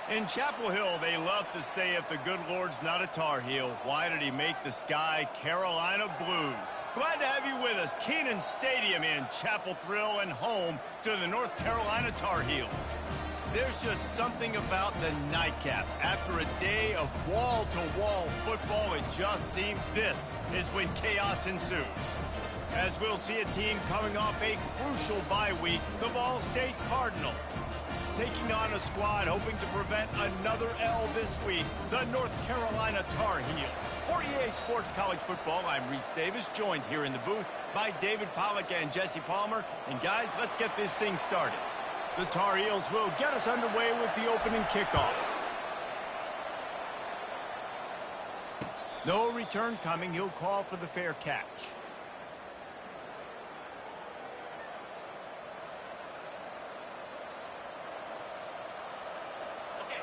In Chapel Hill, they love to say if the good Lord's not a Tar Heel, why did he make the sky Carolina blue? Glad to have you with us. Kenan Stadium in Chapel Thrill and home to the North Carolina Tar Heels. There's just something about the nightcap. After a day of wall-to-wall football, it just seems this is when chaos ensues. As we'll see a team coming off a crucial bye week, the Ball State Cardinals. Taking on a squad hoping to prevent another L this week, the North Carolina Tar Heels. For EA Sports College Football, I'm Reese Davis, joined here in the booth by David Pollack and Jesse Palmer. And guys, let's get this thing started. The Tar Heels will get us underway with the opening kickoff. No return coming. He'll call for the fair catch.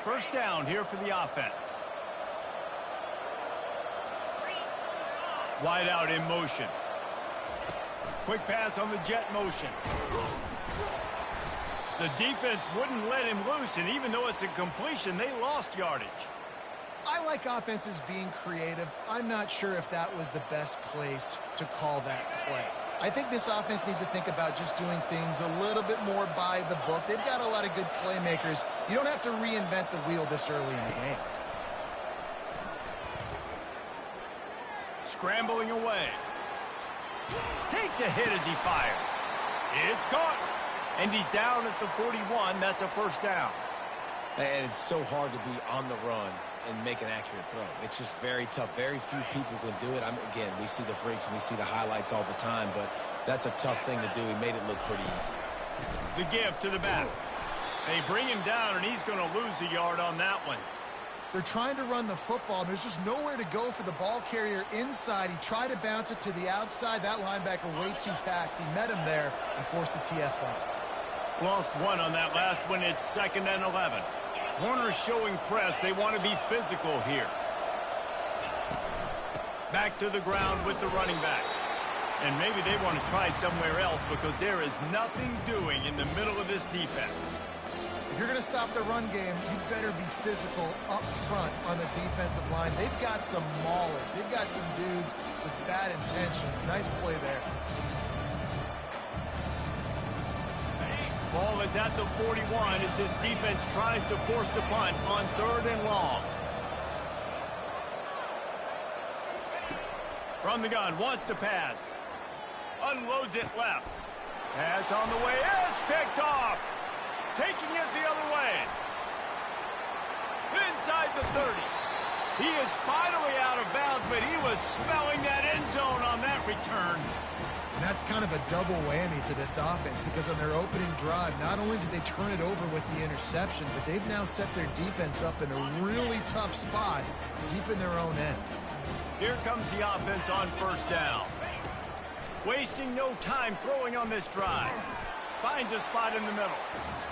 First down here for the offense. Wide out in motion. Quick pass on the jet motion. The defense wouldn't let him loose, and even though it's a completion, they lost yardage. I like offenses being creative. I'm not sure if that was the best place to call that play. I think this offense needs to think about just doing things a little bit more by the book. They've got a lot of good playmakers. You don't have to reinvent the wheel this early in the game. Scrambling away. Takes a hit as he fires. It's caught. And he's down at the 41. That's a first down. And it's so hard to be on the run and make an accurate throw. It's just very tough. Very few people can do it. Again, we see the freaks and we see the highlights all the time, but that's a tough thing to do. He made it look pretty easy. The give to the back. They bring him down, and he's going to lose a yard on that one. They're trying to run the football, and there's just nowhere to go for the ball carrier inside. He tried to bounce it to the outside. That linebacker way too fast. He met him there and forced the TFL. Lost one on that last one. It's 2nd and 11. Corners showing press. They want to be physical here. Back to the ground with the running back. And maybe they want to try somewhere else because there is nothing doing in the middle of this defense. If you're going to stop the run game, you better be physical up front on the defensive line. They've got some maulers. They've got some dudes with bad intentions. Nice play there. Ball is at the 41 as this defense tries to force the punt on 3rd and long. From the gun, wants to pass. Unloads it left. Pass on the way. It's picked off. Taking it the other way. Inside the 30. He is finally out of bounds, but he was smelling that end zone on that return. And that's kind of a double whammy for this offense because on their opening drive, not only did they turn it over with the interception, but they've now set their defense up in a really tough spot deep in their own end. Here comes the offense on first down. Wasting no time throwing on this drive. Finds a spot in the middle.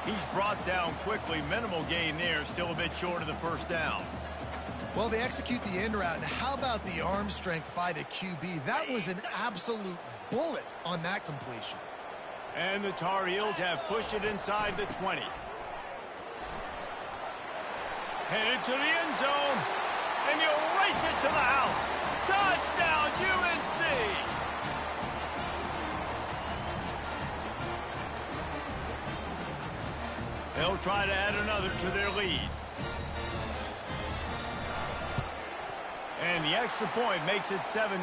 He's brought down quickly. Minimal gain there. Still a bit short of the first down. Well, they execute the in route. And how about the arm strength by the QB? That was an absolute bullet on that completion. And the Tar Heels have pushed it inside the 20. Headed to the end zone. And he'll race it to the house. Touchdown, UNC! They'll try to add another to their lead. And the extra point makes it 7-0.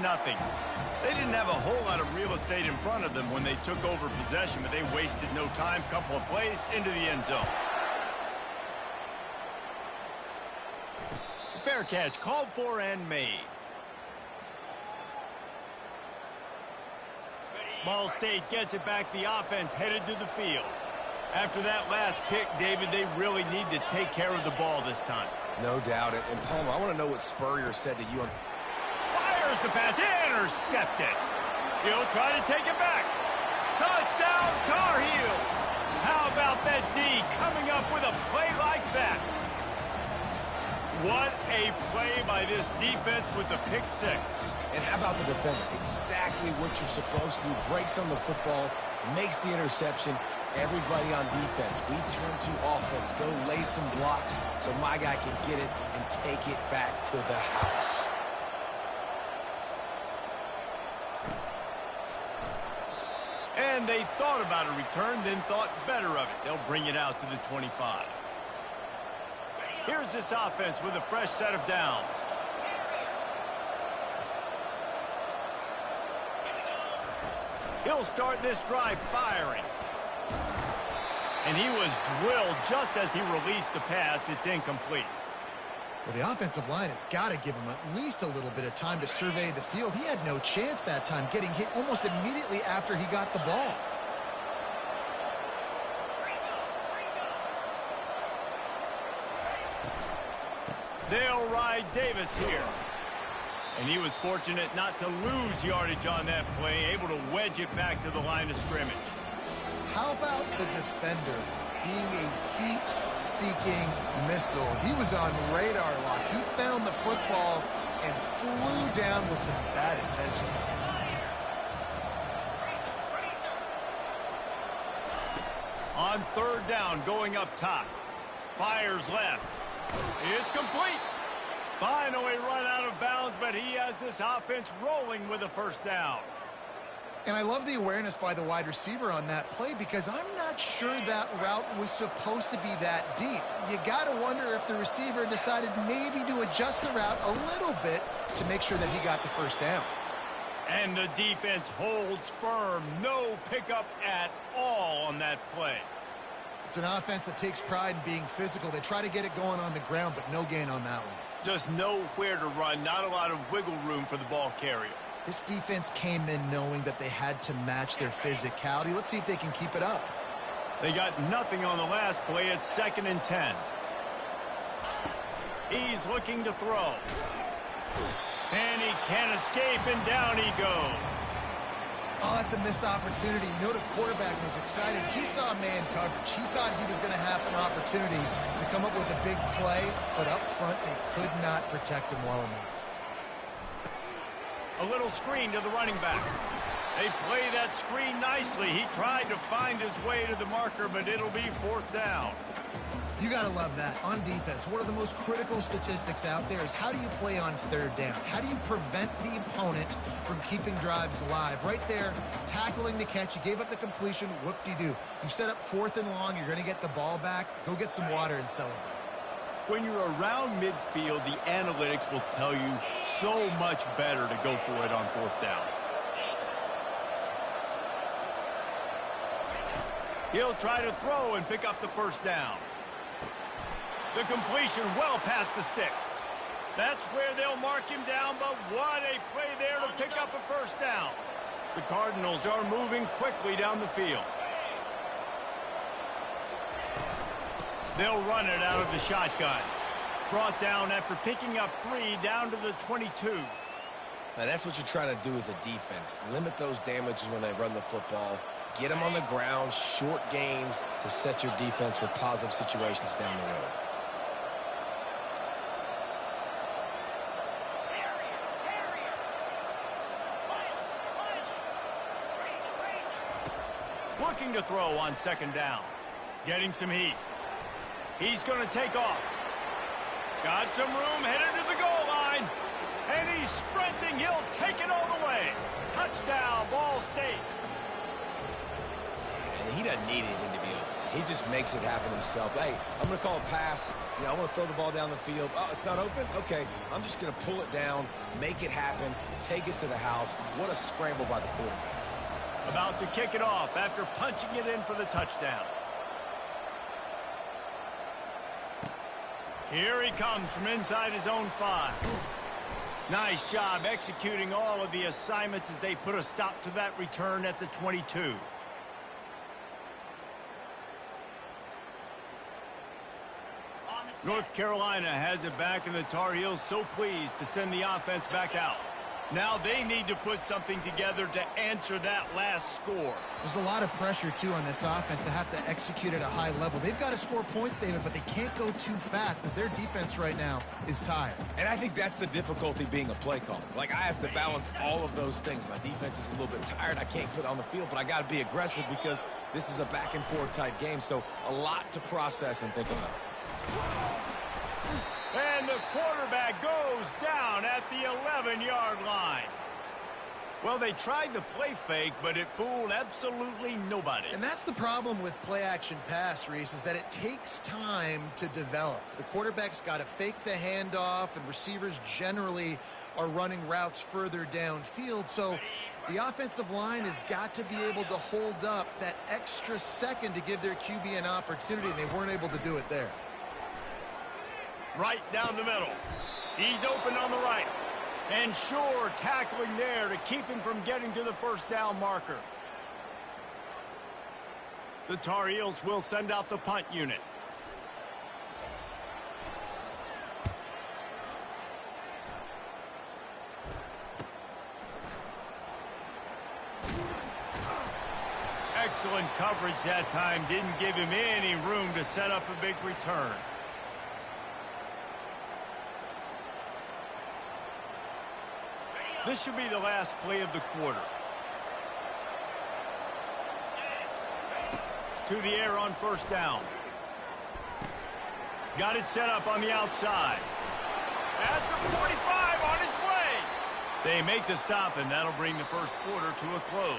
They didn't have a whole lot of real estate in front of them when they took over possession, but they wasted no time. Couple of plays into the end zone. Fair catch called for and made. Ball State gets it back. The offense headed to the field. After that last pick, David, they really need to take care of the ball this time. No doubt. And Palmer, I want to know what Spurrier said to you. Fires the pass. Intercepted. He'll try to take it back. Touchdown, Tar Heels. How about that D coming up with a play like that? What a play by this defense with the pick six. And how about the defender? Exactly what you're supposed to do. Breaks on the football, makes the interception. Everybody on defense, we turn to offense. Go lay some blocks so my guy can get it and take it back to the house. And they thought about a return, then thought better of it. They'll bring it out to the 25. Here's this offense with a fresh set of downs. He'll start this drive firing. And he was drilled just as he released the pass. It's incomplete. Well, the offensive line has got to give him at least a little bit of time to survey the field. He had no chance that time, getting hit almost immediately after he got the ball. They'll ride Davis here. And he was fortunate not to lose yardage on that play, able to wedge it back to the line of scrimmage. How about the defender being a heat-seeking missile? He was on radar lock. He found the football and flew down with some bad intentions. On third down, going up top. Fires left. It's complete. Finally run out of bounds, but he has this offense rolling with a first down. And I love the awareness by the wide receiver on that play because I'm not sure that route was supposed to be that deep. You got to wonder if the receiver decided maybe to adjust the route a little bit to make sure that he got the first down. And the defense holds firm. No pickup at all on that play. It's an offense that takes pride in being physical. They try to get it going on the ground, but no gain on that one. Just nowhere to run. Not a lot of wiggle room for the ball carrier. This defense came in knowing that they had to match their physicality. Let's see if they can keep it up. They got nothing on the last play. It's 2nd and 10. He's looking to throw. And he can't escape, and down he goes. Oh, that's a missed opportunity. You know, the quarterback was excited. He saw man coverage. He thought he was going to have an opportunity to come up with a big play, but up front, they could not protect him well enough. A little screen to the running back. They play that screen nicely. He tried to find his way to the marker, but it'll be 4th down. You got to love that. On defense, one of the most critical statistics out there is how do you play on 3rd down? How do you prevent the opponent from keeping drives alive? Right there, tackling the catch. You gave up the completion. Whoop-de-doo. You set up 4th and long. You're going to get the ball back. Go get some water and celebrate. When you're around midfield, the analytics will tell you so much better to go for it on 4th down. He'll try to throw and pick up the first down. The completion well past the sticks. That's where they'll mark him down, but what a play there to pick up a first down. The Cardinals are moving quickly down the field. They'll run it out of the shotgun. Brought down after picking up 3 down to the 22. Now, that's what you're trying to do as a defense. Limit those damages when they run the football. Get them on the ground, short gains to set your defense for positive situations down the road. Looking to throw on 2nd down. Getting some heat. He's going to take off. Got some room, headed to the goal line. And he's sprinting. He'll take it all the way. Touchdown, Ball State. And he doesn't need anything to be open. He just makes it happen himself. Hey, I'm going to call a pass. You know, I want to throw the ball down the field. Oh, it's not open? Okay. I'm just going to pull it down, make it happen, take it to the house. What a scramble by the quarterback. About to kick it off after punching it in for the touchdown. Here he comes from inside his own 5. Nice job executing all of the assignments as they put a stop to that return at the 22. North Carolina has it back, and the Tar Heels so pleased to send the offense back out. Now they need to put something together to answer that last score. There's a lot of pressure, too, on this offense to have to execute at a high level. They've got to score points, David, but they can't go too fast because their defense right now is tired. And I think that's the difficulty being a play caller. Like, I have to balance all of those things. My defense is a little bit tired. I can't put it on the field, but I got to be aggressive because this is a back-and-forth type game, so a lot to process and think about. And the quarterback goes down at the 11-yard line. Well, they tried the play fake, but it fooled absolutely nobody. And that's the problem with play-action pass, Reese, is that it takes time to develop. The quarterback's got to fake the handoff, and receivers generally are running routes further downfield. So the offensive line has got to be able to hold up that extra second to give their QB an opportunity, and they weren't able to do it there. Right down the middle. He's open on the right. And sure, tackling there to keep him from getting to the first down marker. The Tar Heels will send out the punt unit. Excellent coverage that time. Didn't give him any room to set up a big return. This should be the last play of the quarter. To the air on first down. Got it set up on the outside. At the 45 on its way. They make the stop, and that'll bring the first quarter to a close.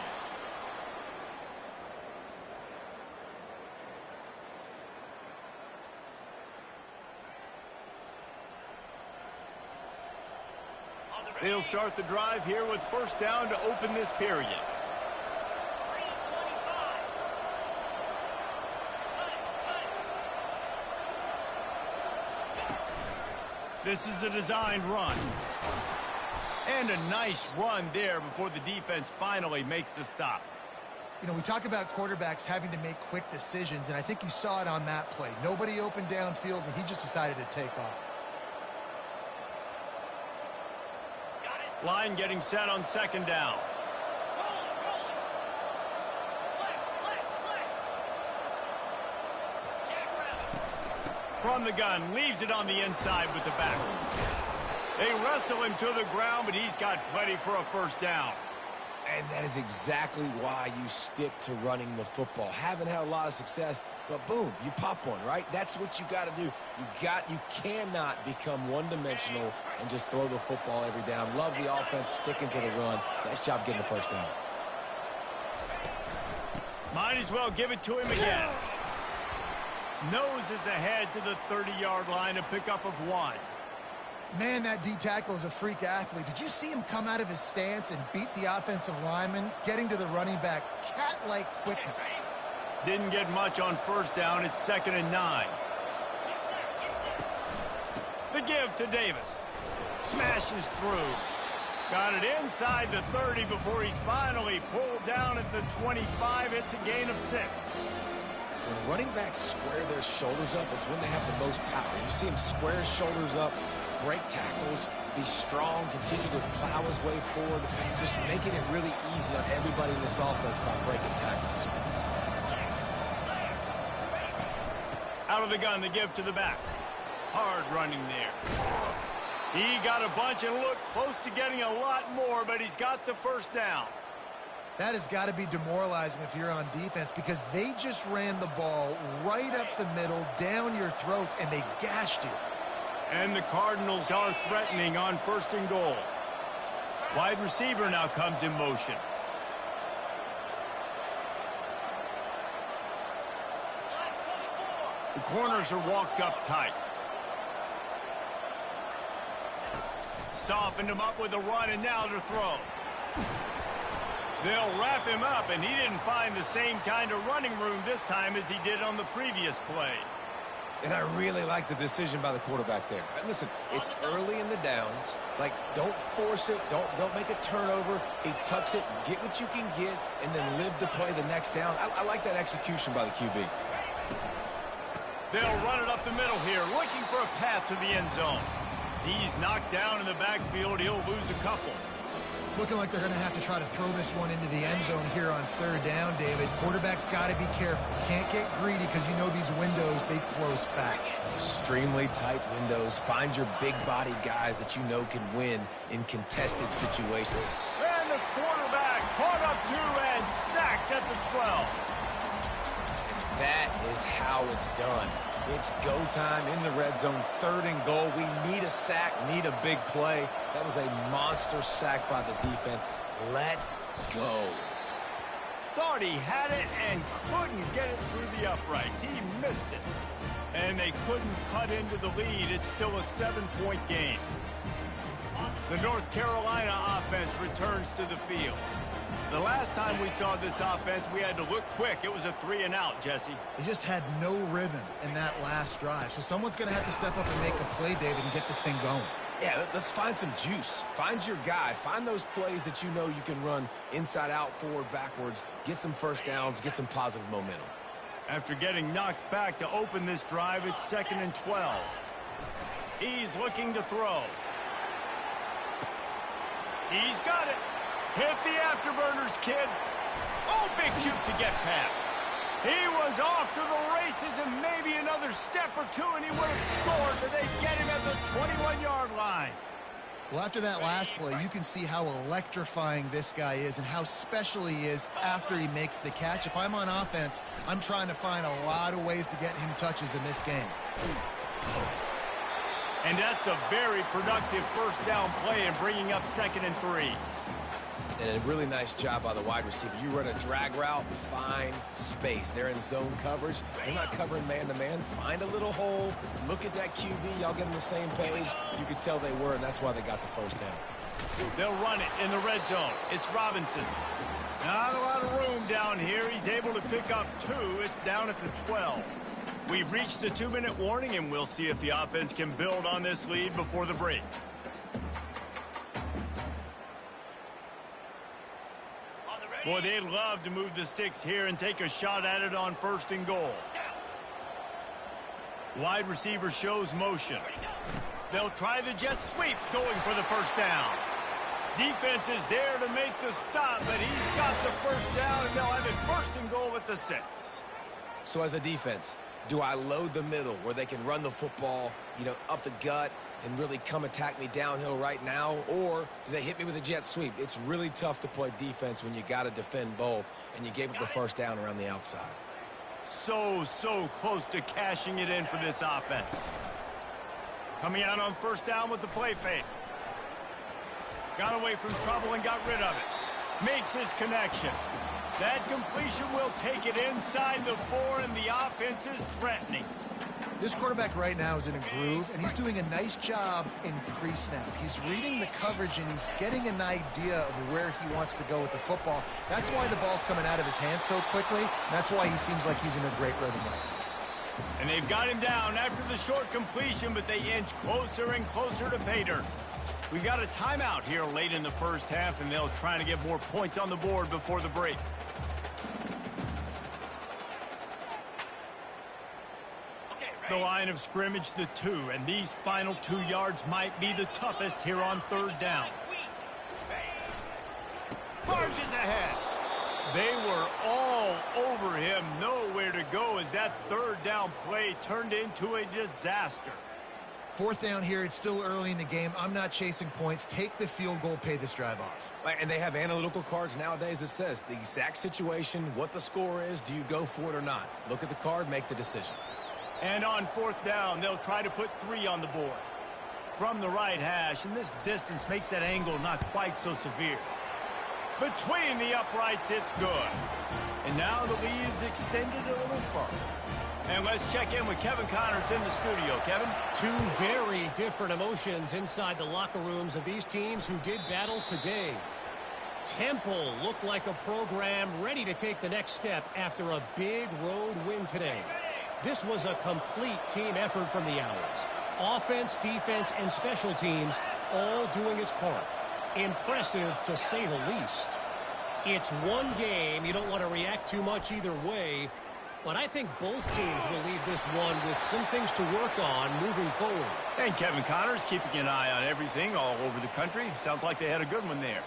They'll start the drive here with first down to open this period. This is a designed run. And a nice run there before the defense finally makes the stop. You know, we talk about quarterbacks having to make quick decisions, and I think you saw it on that play. Nobody opened downfield, and he just decided to take off. Line getting set on second down. From the gun, leaves it on the inside with the back. They wrestle him to the ground, but he's got plenty for a first down. And that is exactly why you stick to running the football. Haven't had a lot of success, but boom, you pop one, right? That's what you got to do. You cannot become one-dimensional and just throw the football every down. Love the offense, sticking to the run. Nice job getting the first down. Might as well give it to him again. Noses ahead to the 30-yard line, a pickup of 1. Man, that D-tackle is a freak athlete. Did you see him come out of his stance and beat the offensive lineman, getting to the running back? Cat-like quickness. Didn't get much on first down. It's 2nd and 9. The give to Davis. Smashes through. Got it inside the 30 before he's finally pulled down at the 25. It's a gain of 6. When running backs square their shoulders up, it's when they have the most power. You see him square his shoulders up, break tackles, be strong, continue to plow his way forward, just making it really easy on everybody in this offense by breaking tackles. Out of the gun, the give to the back. Hard running there. He got a bunch and looked close to getting a lot more, but he's got the first down. That has got to be demoralizing if you're on defense because they just ran the ball right up the middle, down your throats, and they gashed you. And the Cardinals are threatening on 1st and goal. Wide receiver now comes in motion. The corners are walked up tight. Softened him up with a run, and now to throw. They'll wrap him up, and he didn't find the same kind of running room this time as he did on the previous play. And I really like the decision by the quarterback there. And listen, it's early in the downs. Like, don't force it. Don't make a turnover. He tucks it, get what you can get, and then live to play the next down. I like that execution by the QB. They'll run it up the middle here, looking for a path to the end zone. He's knocked down in the backfield. He'll lose a couple. It's looking like they're going to have to try to throw this one into the end zone here on third down, David. Quarterback's got to be careful. Can't get greedy because you know these windows, they close fast. Extremely tight windows. Find your big-bodied guys that you know can win in contested situations. And the quarterback caught up to and sacked at the 12. That is how it's done. It's go time in the red zone, 3rd and goal. We need a sack, need a big play. That was a monster sack by the defense. Let's go. Thought he had it and couldn't get it through the uprights. He missed it. And they couldn't cut into the lead. It's still a 7-point game. The North Carolina offense returns to the field. The last time we saw this offense, we had to look quick. It was a 3-and-out, Jesse. They just had no rhythm in that last drive. So someone's going to have to step up and make a play, David, and get this thing going. Yeah, let's find some juice. Find your guy. Find those plays that you know you can run inside out, forward, backwards. Get some first downs. Get some positive momentum. After getting knocked back to open this drive, it's 2nd and 12. He's looking to throw. He's got it. Hit the afterburners, kid. Oh, big juke to get past. He was off to the races and maybe another step or two and he would have scored, but they get him at the 21-yard line. Well, after that last play, you can see how electrifying this guy is and how special he is after he makes the catch. If I'm on offense, I'm trying to find a lot of ways to get him touches in this game. And that's a very productive first down play and bringing up 2nd and 3. And a really nice job by the wide receiver. You run a drag route, find space. They're in zone coverage. They're not covering man-to-man. Find a little hole. Look at that QB. Y'all get on the same page. You could tell they were, and that's why they got the first down. They'll run it in the red zone. It's Robinson. Not a lot of room down here. He's able to pick up 2. It's down at the 12. We've reached the 2-minute warning, and we'll see if the offense can build on this lead before the break. Boy, they'd love to move the sticks here and take a shot at it on 1st and goal. Wide receiver shows motion. They'll try the jet sweep going for the first down. Defense is there to make the stop, but he's got the first down, and they'll have it 1st and goal at the 6. So as a defense, do I load the middle where they can run the football, up the gut and really come attack me downhill right now? Or do they hit me with a jet sweep? It's really tough to play defense when you got to defend both, and you gave up the first down around the outside. So close to cashing it in for this offense. Coming out on 1st down with the play fake. Got away from trouble and got rid of it. Makes his connection. That completion will take it inside the 4, and the offense is threatening. This quarterback right now is in a groove, and he's doing a nice job in pre-snap. He's reading the coverage, and he's getting an idea of where he wants to go with the football. That's why the ball's coming out of his hands so quickly, and that's why he seems like he's in a great rhythm right now. And they've got him down after the short completion, but they inch closer and closer to pay dirt. We got a timeout here late in the first half, and they'll try to get more points on the board before the break. The line of scrimmage, the 2, and these final 2 yards might be the toughest here on 3rd down. Barges ahead. They were all over him, nowhere to go as that 3rd down play turned into a disaster. 4th down here, it's still early in the game. I'm not chasing points. Take the field goal, pay this drive off. And they have analytical cards nowadays that says the exact situation, what the score is, do you go for it or not? Look at the card, make the decision. And on 4th down, they'll try to put 3 on the board. From the right hash, and this distance makes that angle not quite so severe. Between the uprights, it's good. And now the lead is extended a little further. And let's check in with Kevin Connors in the studio. Kevin? 2 very different emotions inside the locker rooms of these teams who did battle today. Temple looked like a program ready to take the next step after a big road win today. This was a complete team effort from the Owls. Offense, defense, and special teams all doing its part. Impressive, to say the least. It's one game. You don't want to react too much either way. But I think both teams will leave this one with some things to work on moving forward. And Kevin Connors keeping an eye on everything all over the country. Sounds like they had a good one there.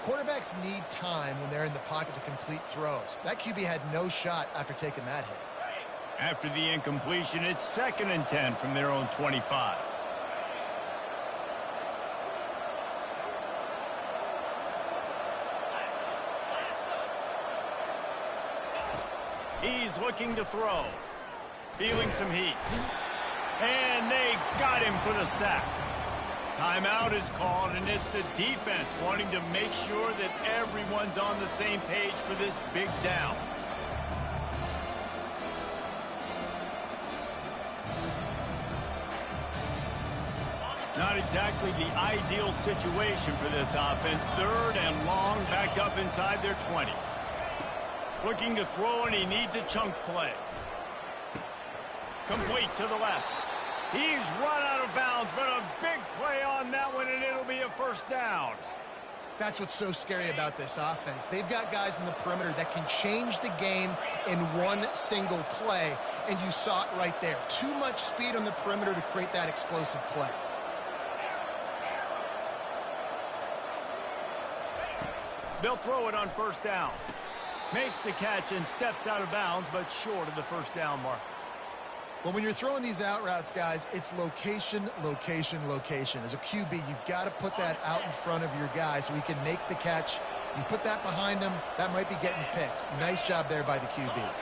Quarterbacks need time when they're in the pocket to complete throws. That QB had no shot after taking that hit. After the incompletion, it's 2nd and 10 from their own 25. He's looking to throw. Feeling some heat. And they got him for the sack. Timeout is called, and it's the defense wanting to make sure that everyone's on the same page for this big down. Not exactly the ideal situation for this offense. 3rd and long, back up inside their 20. Looking to throw, and he needs a chunk play. Complete to the left. He's run out of bounds, but a big play on that one, and it'll be a 1st down. That's what's so scary about this offense. They've got guys in the perimeter that can change the game in one single play, and you saw it right there. Too much speed on the perimeter to create that explosive play. They'll throw it on 1st down. Makes the catch and steps out of bounds, but short of the 1st down mark. Well, when you're throwing these out routes, guys, it's location, location, location. As a QB, you've got to put that out in front of your guy so he can make the catch. You put that behind him, that might be getting picked. Nice job there by the QB.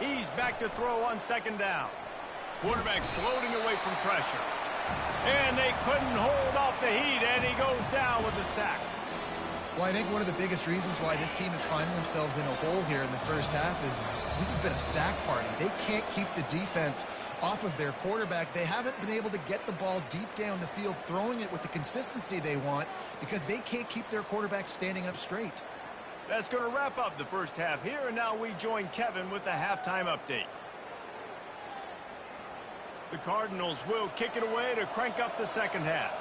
He's back to throw on 2nd down. Quarterback floating away from pressure. And they couldn't hold off the heat, and he goes down with a sack. Well, I think one of the biggest reasons why this team is finding themselves in a hole here in the first half is this has been a sack party. They can't keep the defense off of their quarterback. They haven't been able to get the ball deep down the field, throwing it with the consistency they want because they can't keep their quarterback standing up straight. That's going to wrap up the first half here, and now we join Kevin with the halftime update. The Cardinals will kick it away to crank up the 2nd half.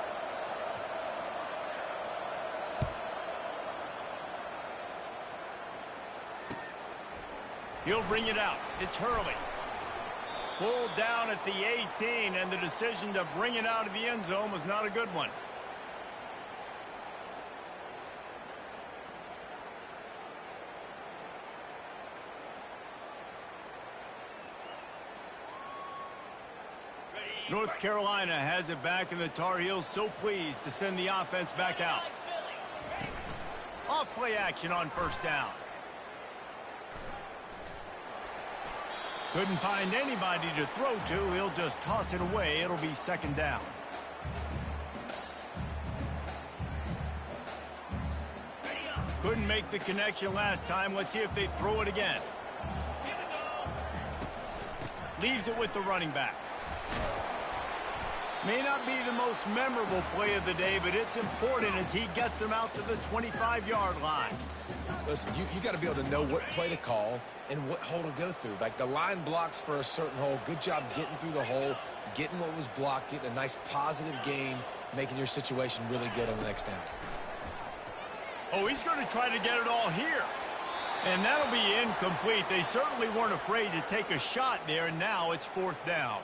He'll bring it out. It's Hurley. Pulled down at the 18, and the decision to bring it out of the end zone was not a good one. North Carolina has it back, and the Tar Heels so pleased to send the offense back out. Off play action on 1st down. Couldn't find anybody to throw to. He'll just toss it away. It'll be 2nd down. Couldn't make the connection last time. Let's see if they throw it again. Leaves it with the running back. May not be the most memorable play of the day, but it's important as he gets them out to the 25-yard line. Listen, you got to be able to know what play to call and what hole to go through. Like the line blocks for a certain hole. Good job getting through the hole, getting what was blocked, getting a nice positive gain, making your situation really good on the next down. Oh, he's going to try to get it all here. And that'll be incomplete. They certainly weren't afraid to take a shot there, and now it's 4th down.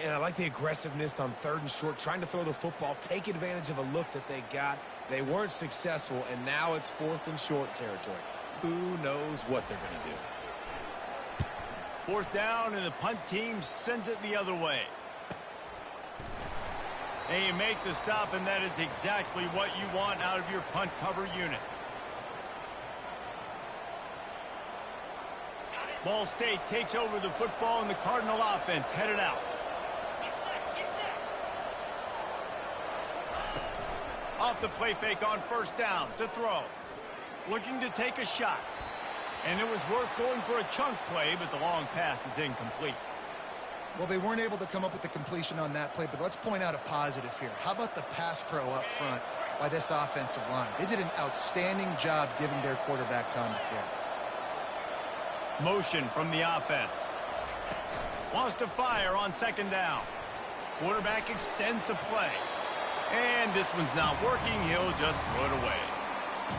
And I like the aggressiveness on 3rd and short, trying to throw the football, take advantage of a look that they got. They weren't successful, and now it's 4th and short territory. Who knows what they're going to do? 4th down, and the punt team sends it the other way. They make the stop, and that is exactly what you want out of your punt cover unit. Ball State takes over the football, and the Cardinal offense headed out. Off the play fake on 1st down to throw. Looking to take a shot. And it was worth going for a chunk play, but the long pass is incomplete. Well, they weren't able to come up with the completion on that play, but let's point out a positive here. How about the pass pro up front by this offensive line? They did an outstanding job giving their quarterback time to throw. Motion from the offense. Wants to fire on 2nd down. Quarterback extends the play. And this one's not working. He'll just throw it away.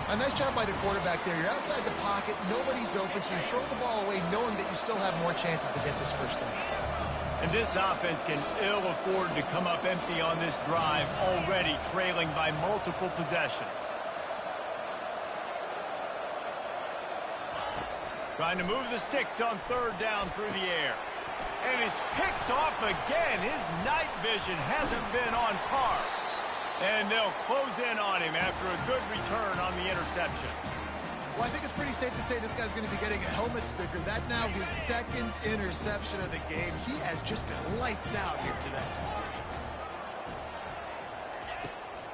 A nice job by the quarterback there. You're outside the pocket, nobody's open, so you throw the ball away knowing that you still have more chances to get this first down. And this offense can ill afford to come up empty on this drive, already trailing by multiple possessions. Trying to move the sticks on third down through the air. And it's picked off again. His night vision hasn't been on par. And they'll close in on him after a good return on the interception. Well, I think it's pretty safe to say this guy's going to be getting a helmet sticker. That now his second interception of the game. He has just been lights out here today.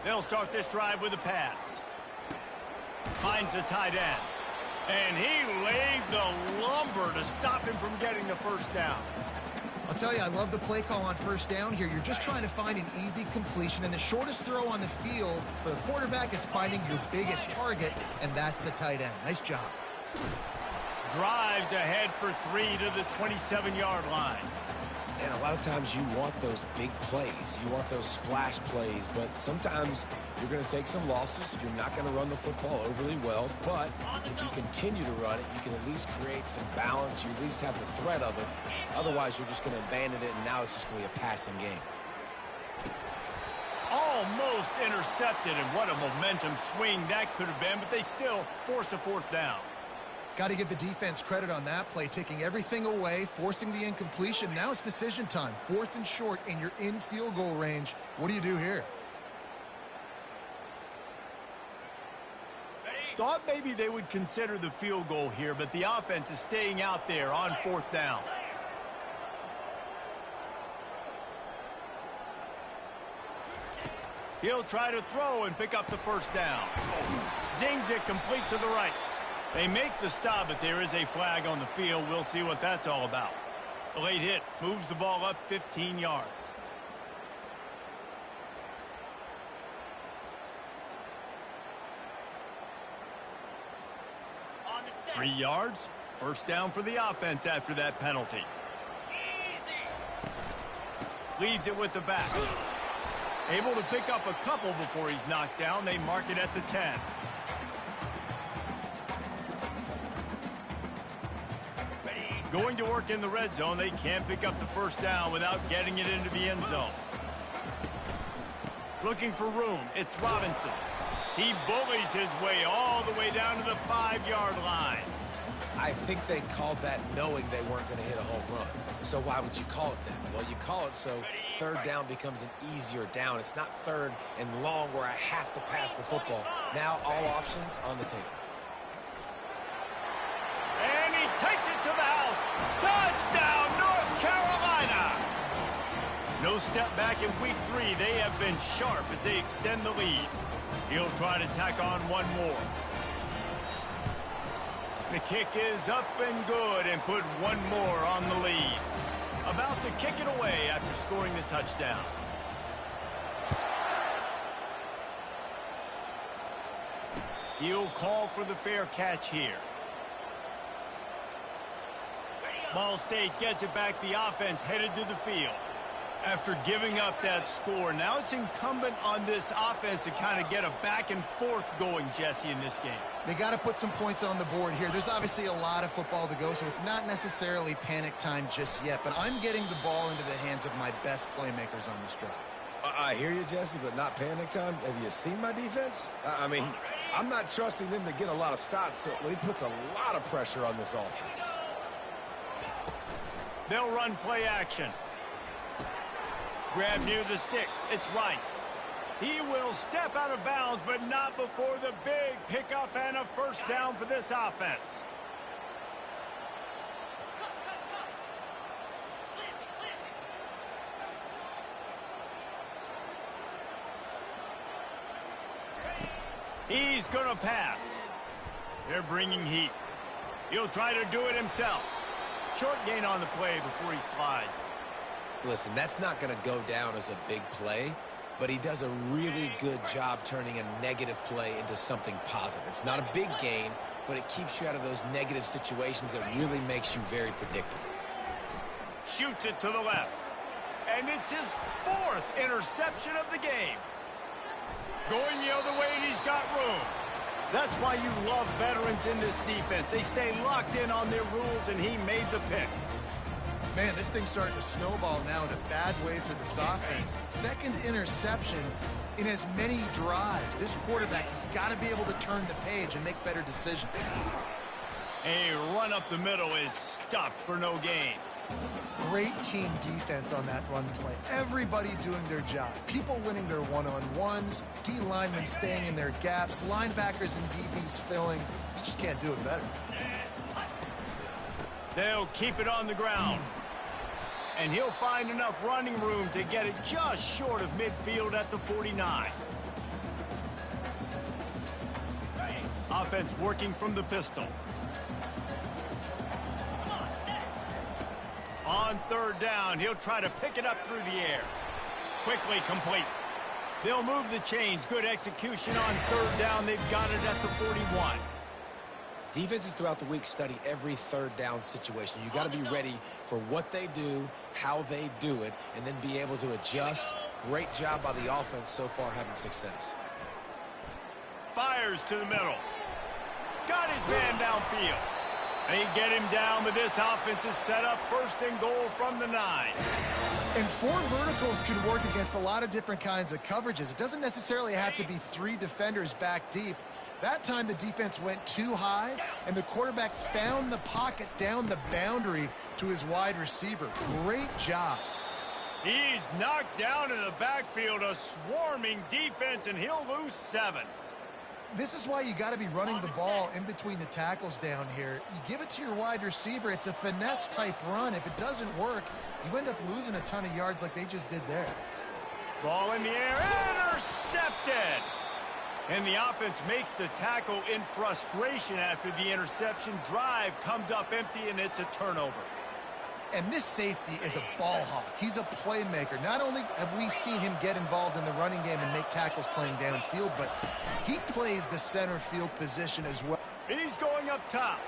They'll start this drive with a pass. Finds the tight end. And he laid the lumber to stop him from getting the first down. I'll tell you, I love the play call on first down here. You're just trying to find an easy completion, and the shortest throw on the field for the quarterback is finding your biggest target, and that's the tight end. Nice job. Drives ahead for 3 to the 27-yard line. And a lot of times you want those big plays. You want those splash plays, but sometimes you're going to take some losses. You're not going to run the football overly well, but if you continue to run it, you can at least create some balance. You at least have the threat of it. Otherwise, you're just going to abandon it, and now it's just going to be a passing game. Almost intercepted, and what a momentum swing that could have been, but they still force a fourth down. Got to give the defense credit on that play, taking everything away, forcing the incompletion. Now it's decision time. 4th and short, and you're in field goal range. What do you do here? Thought maybe they would consider the field goal here, but the offense is staying out there on 4th down. He'll try to throw and pick up the first down. Zings it complete to the right. They make the stop, but there is a flag on the field. We'll see what that's all about. A late hit moves the ball up 15 yards. On the 3 yards. First down for the offense after that penalty. Leaves it with the back. Able to pick up a couple before he's knocked down. They mark it at the 10. Going to work in the red zone. They can't pick up the first down without getting it into the end zone. Looking for room. It's Robinson. He bullies his way all the way down to the 5-yard line. I think they called that knowing they weren't going to hit a home run. So why would you call it that? Well, you call it so third down becomes an easier down. It's not third and long where I have to pass the football. Now all options on the table. And he takes it to the house. Touchdown, North Carolina! No step back in week 3. They have been sharp as they extend the lead. He'll try to tack on one more. The kick is up and good and put one more on the lead. About to kick it away after scoring the touchdown. He'll call for the fair catch here. Ball State gets it back. The offense headed to the field. After giving up that score, now it's incumbent on this offense to kind of get a back and forth going, Jesse, in this game. They got to put some points on the board here. There's obviously a lot of football to go, so it's not necessarily panic time just yet, but I'm getting the ball into the hands of my best playmakers on this drive. I hear you, Jesse, but not panic time. Have you seen my defense? I mean, I'm not trusting them to get a lot of stops, so he puts a lot of pressure on this offense. They'll run play action. Grab near the sticks. It's Rice. He will step out of bounds, but not before the big pickup and a first down for this offense. He's going to pass. They're bringing heat. He'll try to do it himself. Short gain on the play before he slides. Listen, that's not going to go down as a big play, but he does a really good job turning a negative play into something positive. It's not a big gain, but it keeps you out of those negative situations that really makes you very predictable. Shoots it to the left. And it's his 4th interception of the game. Going the other way, and he's got room. That's why you love veterans in this defense. They stay locked in on their rules, and he made the pick. Man, this thing's starting to snowball now in a bad way for this offense. Second interception in as many drives. This quarterback has got to be able to turn the page and make better decisions. A run up the middle is stuffed for no gain. Great team defense on that run play. Everybody doing their job. People winning their one-on-ones, D linemen staying in their gaps, linebackers and DBs filling. You just can't do it better. They'll keep it on the ground. And he'll find enough running room to get it just short of midfield at the 49. Offense working from the pistol. On third down, he'll try to pick it up through the air. Quickly complete. They'll move the chains. Good execution on third down. They've got it at the 41. Defenses throughout the week study every third down situation. You got to be ready for what they do, how they do it, and then be able to adjust. Great job by the offense so far having success. Fires to the middle. Got his man downfield. They get him down, but this offense is set up first and goal from the 9. And 4 verticals can work against a lot of different kinds of coverages. It doesn't necessarily have to be 3 defenders back deep. That time the defense went too high, and the quarterback found the pocket down the boundary to his wide receiver. Great job. He's knocked down in the backfield, a swarming defense, and he'll lose 7. This is why you got to be running the ball in between the tackles down here. You give it to your wide receiver. It's a finesse-type run. If it doesn't work, you end up losing a ton of yards like they just did there. Ball in the air, intercepted! And the offense makes the tackle in frustration after the interception. Drive comes up empty, and it's a turnover. And this safety is a ball hawk. He's a playmaker. Not only have we seen him get involved in the running game and make tackles playing downfield, but he plays the center field position as well. He's going up top.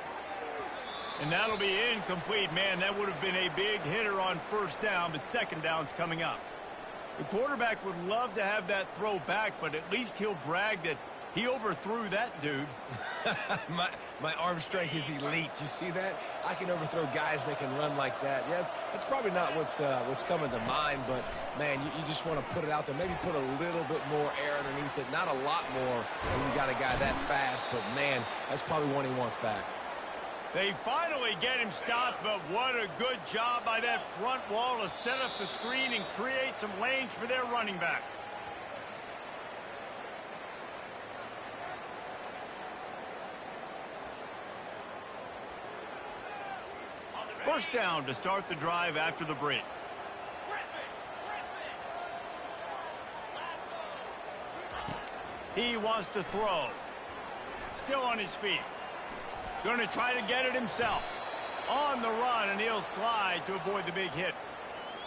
And that'll be incomplete. Man, that would have been a big hitter on first down, but second down's coming up. The quarterback would love to have that throw back, but at least he'll brag that he overthrew that dude. my arm strength is elite. You see that? I can overthrow guys that can run like that. Yeah, that's probably not what's coming to mind, but, man, you just want to put it out there. Maybe put a little bit more air underneath it. Not a lot more when you got a guy that fast, but, man, that's probably one he wants back. They finally get him stopped, but what a good job by that front wall to set up the screen and create some lanes for their running back. First down to start the drive after the break. He wants to throw. Still on his feet. Going to try to get it himself. On the run, and he'll slide to avoid the big hit.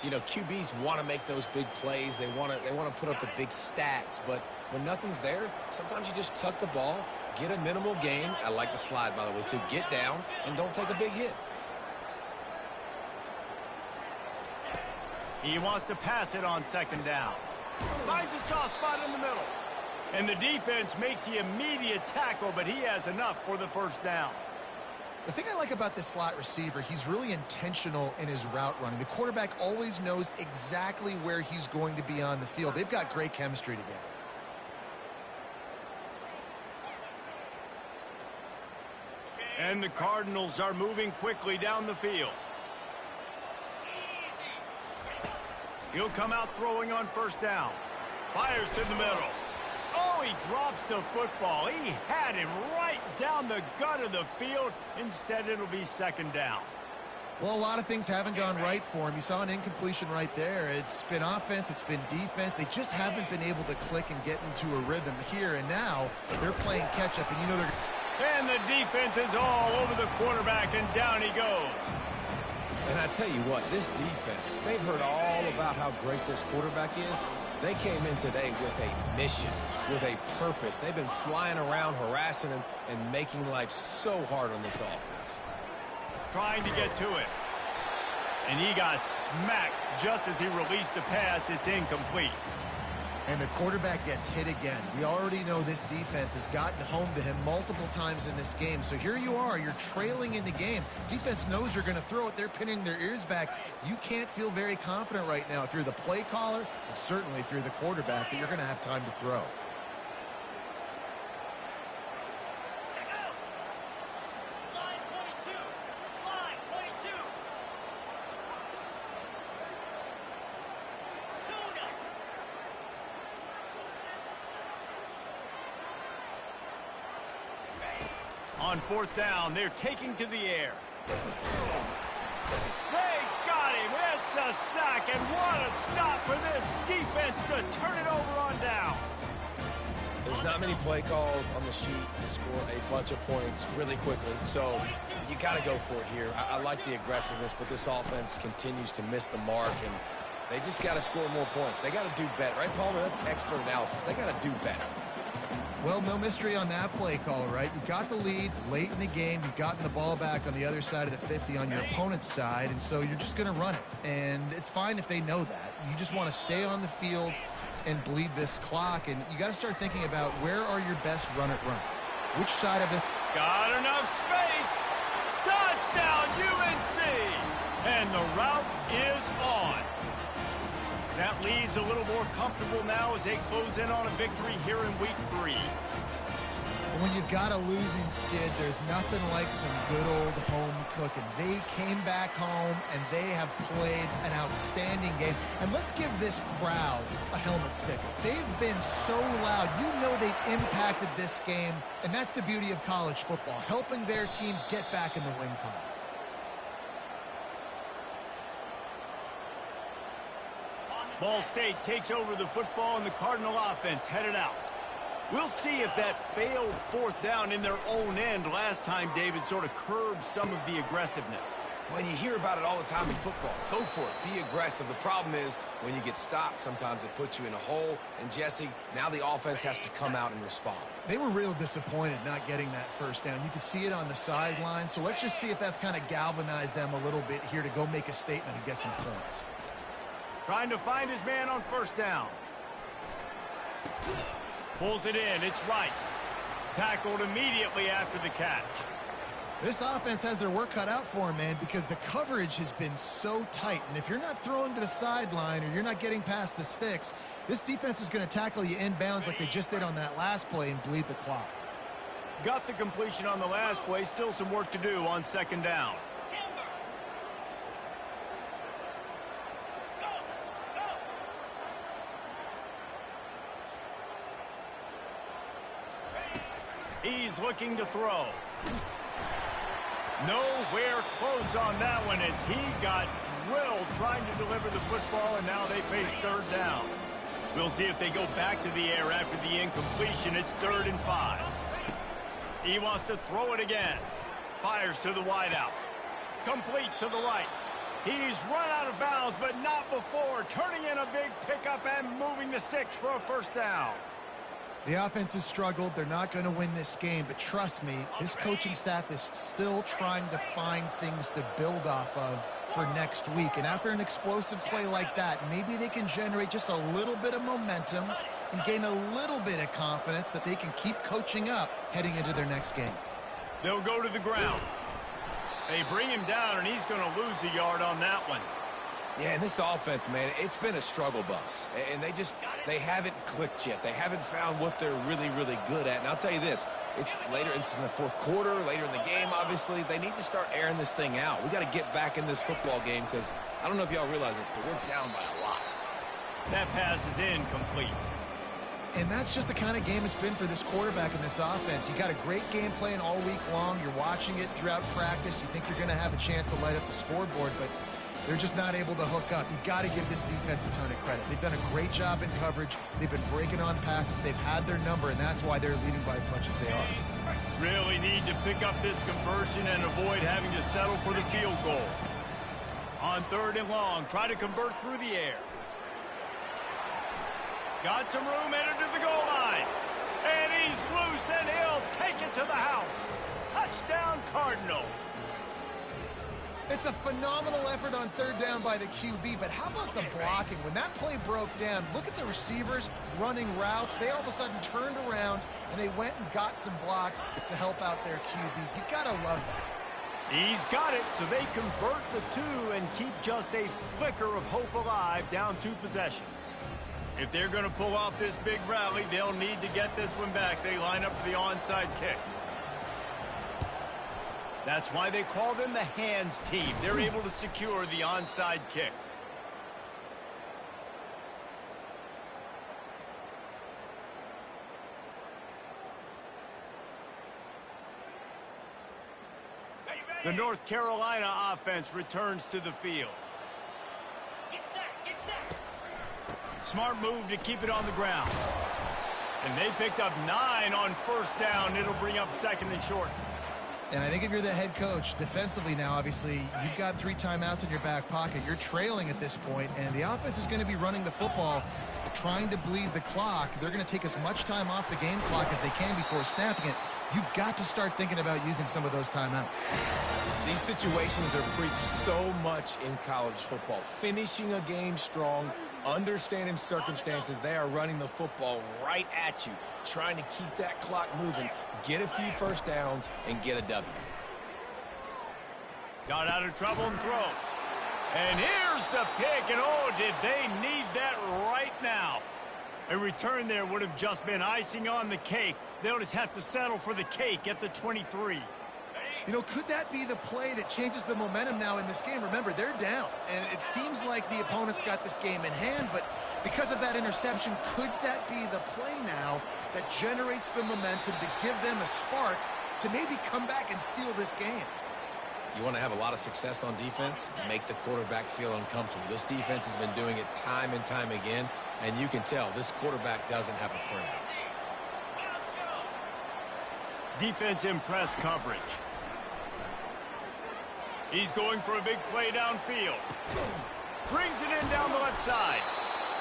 You know, QBs want to make those big plays. They want to put up the big stats, but when nothing's there, sometimes you just tuck the ball, get a minimal gain. I like the slide, by the way, too. Get down and don't take a big hit. He wants to pass it on second down. Finds a soft spot in the middle. And the defense makes the immediate tackle, but he has enough for the first down. The thing I like about this slot receiver, he's really intentional in his route running. The quarterback always knows exactly where he's going to be on the field. They've got great chemistry together. And the Cardinals are moving quickly down the field. He'll come out throwing on first down. Fires to the middle. Oh, he drops the football. He had him right down the gut of the field. Instead, it'll be second down. Well, a lot of things haven't gone right for him. You saw an incompletion right there. It's been offense, it's been defense. They just haven't been able to click and get into a rhythm here. And now they're playing catch-up, and you know they're... And the defense is all over the quarterback, and down he goes. And I tell you what, this defense, they've heard all about how great this quarterback is. They came in today with a mission, with a purpose. They've been flying around, harassing him, and making life so hard on this offense. Trying to get to it. And he got smacked just as he released the pass. It's incomplete. And the quarterback gets hit again. We already know this defense has gotten home to him multiple times in this game. So here you are, you're trailing in the game. Defense knows you're going to throw it. They're pinning their ears back. You can't feel very confident right now if you're the play caller, and certainly if you're the quarterback, that you're going to have time to throw. On fourth down, they're taking to the air. They got him. It's a sack, and what a stop for this defense to turn it over on downs. There's not many play calls on the sheet to score a bunch of points really quickly, so you got to go for it here. I like the aggressiveness, but this offense continues to miss the mark, and they just got to score more points. They got to do better, right, Palmer? That's expert analysis. They got to do better. Well, no mystery on that play call, right? You got the lead late in the game. You've gotten the ball back on the other side of the 50 on your opponent's side, and so you're just going to run it. And it's fine if they know that. You just want to stay on the field and bleed this clock, and you got to start thinking about where are your best run-it runs. Which side of this? Got enough space. Touchdown, UNC! And the route is on. That lead's a little more comfortable now as they close in on a victory here in week 3. And when you've got a losing skid, there's nothing like some good old home cooking. They came back home, and they have played an outstanding game. And let's give this crowd a helmet sticker. They've been so loud. You know they've impacted this game, and that's the beauty of college football, helping their team get back in the win column. Ball State takes over the football, and the Cardinal offense headed out. We'll see if that failed fourth down in their own end last time, David, sort of curbed some of the aggressiveness. When you hear about it all the time in football, go for it. Be aggressive. The problem is when you get stopped, sometimes it puts you in a hole. And, Jesse, now the offense has to come out and respond. They were real disappointed not getting that first down. You could see it on the sideline. So let's just see if that's kind of galvanized them a little bit here to go make a statement and get some points. Trying to find his man on first down. Pulls it in. It's Rice. Tackled immediately after the catch. This offense has their work cut out for them, man, because the coverage has been so tight. And if you're not throwing to the sideline or you're not getting past the sticks, this defense is going to tackle you inbounds like they just did on that last play and bleed the clock. Got the completion on the last play. Still some work to do on second down. He's looking to throw. Nowhere close on that one as he got drilled trying to deliver the football, and now they face third down. We'll see if they go back to the air after the incompletion. It's 3rd and 5. He wants to throw it again. Fires to the wideout. Complete to the right. He's run out of bounds, but not before. Turning in a big pickup and moving the sticks for a first down. The offense has struggled. They're not going to win this game, but trust me, this coaching staff is still trying to find things to build off of for next week. And after an explosive play like that, maybe they can generate just a little bit of momentum and gain a little bit of confidence that they can keep coaching up heading into their next game. They'll go to the ground. They bring him down, and he's going to lose a yard on that one. Yeah, and this offense, man, it's been a struggle bus. And they haven't clicked yet. They haven't found what they're really, really good at. And I'll tell you this, it's later in the fourth quarter, later in the game, obviously. They need to start airing this thing out. We got to get back in this football game because I don't know if y'all realize this, but we're down by a lot. That pass is incomplete. And that's just the kind of game it's been for this quarterback and this offense. You got a great game plan all week long. You're watching it throughout practice. You think you're going to have a chance to light up the scoreboard, but they're just not able to hook up. You got to give this defense a ton of credit. They've done a great job in coverage. They've been breaking on passes. They've had their number, and that's why they're leading by as much as they are. Really need to pick up this conversion and avoid having to settle for the field goal. On 3rd and long, try to convert through the air. Got some room, headed to the goal line. And he's loose, and he'll take it to the house. Touchdown, Cardinals. It's a phenomenal effort on third down by the QB, but how about the blocking? When that play broke down, look at the receivers running routes. They all of a sudden turned around, and they went and got some blocks to help out their QB. You got to love that. He's got it, so they convert the two and keep just a flicker of hope alive down 2 possessions. If they're going to pull off this big rally, they'll need to get this one back. They line up for the onside kick. That's why they call them the hands team. They're able to secure the onside kick. The North Carolina offense returns to the field. Get set. Smart move to keep it on the ground. And they picked up 9 on first down. It'll bring up 2nd and short. And I think if you're the head coach, defensively now, obviously, you've got 3 timeouts in your back pocket. You're trailing at this point, and the offense is going to be running the football, trying to bleed the clock. They're going to take as much time off the game clock as they can before snapping it. You've got to start thinking about using some of those timeouts. These situations are preached so much in college football. Finishing a game strong, understanding circumstances. They are running the football right at you, trying to keep that clock moving, get a few first downs, and get a W. Got out of trouble and throws. And here's the pick, and oh, did they need that right now. A return there would have just been icing on the cake. They'll just have to settle for the cake at the 23. You know, could that be the play that changes the momentum now in this game? Remember, they're down, and it seems like the opponent's got this game in hand, but because of that interception, could that be the play now that generates the momentum to give them a spark to maybe come back and steal this game? You want to have a lot of success on defense? Make the quarterback feel uncomfortable. This defense has been doing it time and time again, and you can tell this quarterback doesn't have a prayer. Defense in press coverage. He's going for a big play downfield. Brings it in down the left side.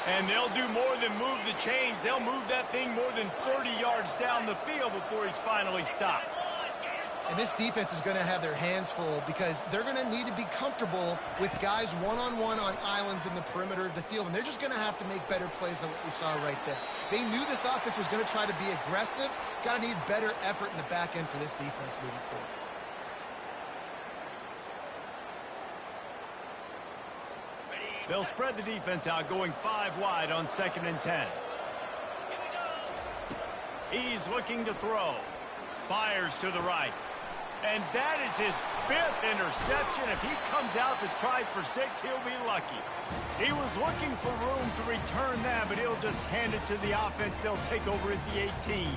And they'll do more than move the chains. They'll move that thing more than 30 yards down the field before he's finally stopped. And this defense is going to have their hands full because they're going to need to be comfortable with guys one-on-one on islands in the perimeter of the field. And they're just going to have to make better plays than what we saw right there. They knew this offense was going to try to be aggressive. Got to need better effort in the back end for this defense moving forward. They'll spread the defense out, going 5 wide on 2nd and 10. He's looking to throw. Fires to the right. And that is his 5th interception. If he comes out to try for 6, he'll be lucky. He was looking for room to return that, but he'll just hand it to the offense. They'll take over at the 18.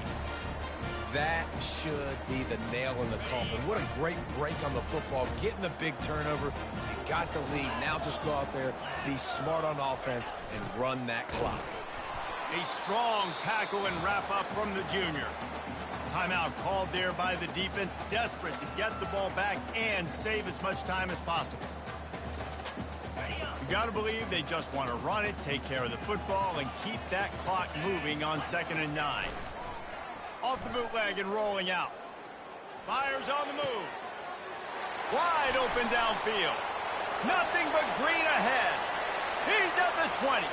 That should be the nail in the coffin. What a great break on the football. Getting the big turnover. You got the lead. Now just go out there, be smart on offense, and run that clock. A strong tackle and wrap up from the junior. Timeout called there by the defense, desperate to get the ball back and save as much time as possible. You got to believe they just want to run it, take care of the football, and keep that clock moving on 2nd and 9. Off the bootleg and rolling out. Fires on the move. Wide open downfield. Nothing but green ahead. He's at the 20.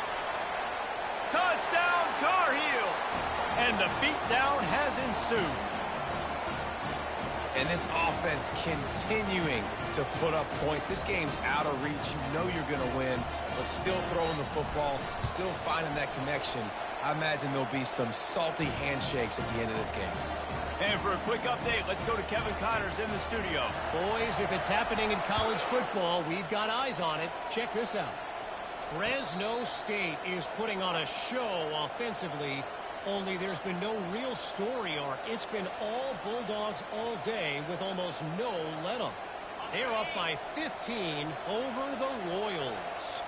Touchdown, Tarheels. And the beatdown has ensued. And this offense continuing to put up points. This game's out of reach. You know you're going to win, but still throwing the football, still finding that connection. I imagine there'll be some salty handshakes at the end of this game. And for a quick update, let's go to Kevin Connors in the studio. Boys, if it's happening in college football, we've got eyes on it. Check this out. Fresno State is putting on a show offensively, only there's been no real story arc. It's been all Bulldogs all day with almost no let-up. They're up by 15 over the Royals.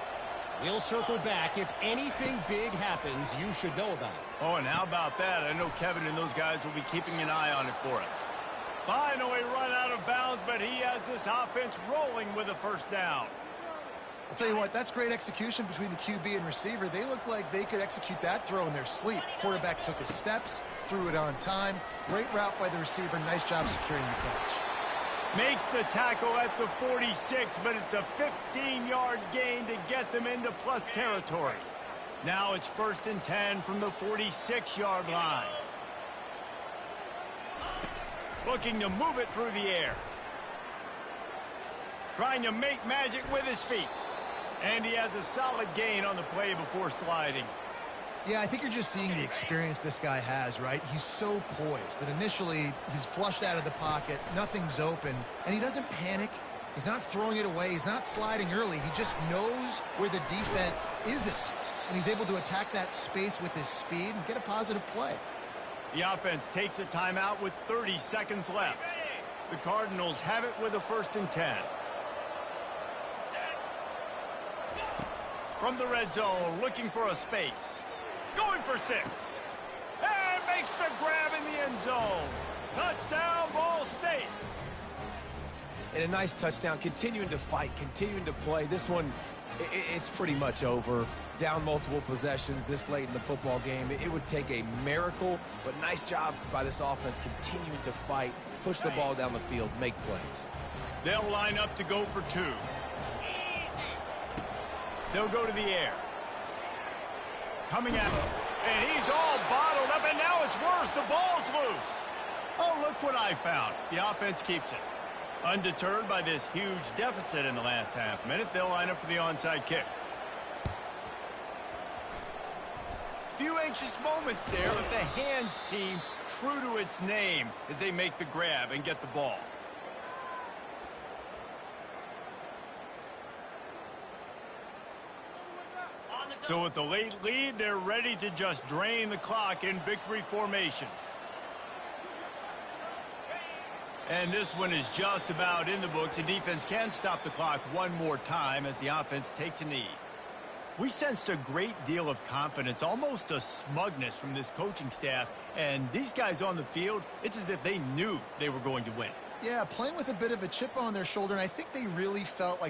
We'll circle back. If anything big happens, you should know about it. Oh, and how about that? I know Kevin and those guys will be keeping an eye on it for us. Finally run out of bounds, but he has this offense rolling with a first down. I'll tell you what, that's great execution between the QB and receiver. They look like they could execute that throw in their sleep. Quarterback took his steps, threw it on time. Great route by the receiver. Nice job securing the catch. Makes the tackle at the 46, but it's a 15-yard gain to get them into plus territory. Now it's 1st and 10 from the 46-yard line. Looking to move it through the air. Trying to make magic with his feet. And he has a solid gain on the play before sliding. Yeah, I think you're just seeing the experience this guy has, right? He's so poised that initially he's flushed out of the pocket, nothing's open, and he doesn't panic. He's not throwing it away. He's not sliding early. He just knows where the defense isn't, and he's able to attack that space with his speed and get a positive play. The offense takes a timeout with 30 seconds left. The Cardinals have it with a 1st and 10. From the red zone, looking for a space. Going for 6. And makes the grab in the end zone. Touchdown, Ball State. And a nice touchdown, continuing to fight, continuing to play. This one, it's pretty much over. Down multiple possessions this late in the football game. It would take a miracle, but nice job by this offense continuing to fight, push the ball down the field, make plays. They'll line up to go for 2. They'll go to the air. Coming at him. And he's all bottled up, and now it's worse. The ball's loose. Oh, look what I found. The offense keeps it. Undeterred by this huge deficit in the last half minute, they'll line up for the onside kick. Few anxious moments there, but the hands team true to its name as they make the grab and get the ball. So with the late lead, they're ready to just drain the clock in victory formation. And this one is just about in the books. The defense can stop the clock one more time as the offense takes a knee. We sensed a great deal of confidence, almost a smugness from this coaching staff. And these guys on the field, it's as if they knew they were going to win. Yeah, playing with a bit of a chip on their shoulder, and I think they really felt like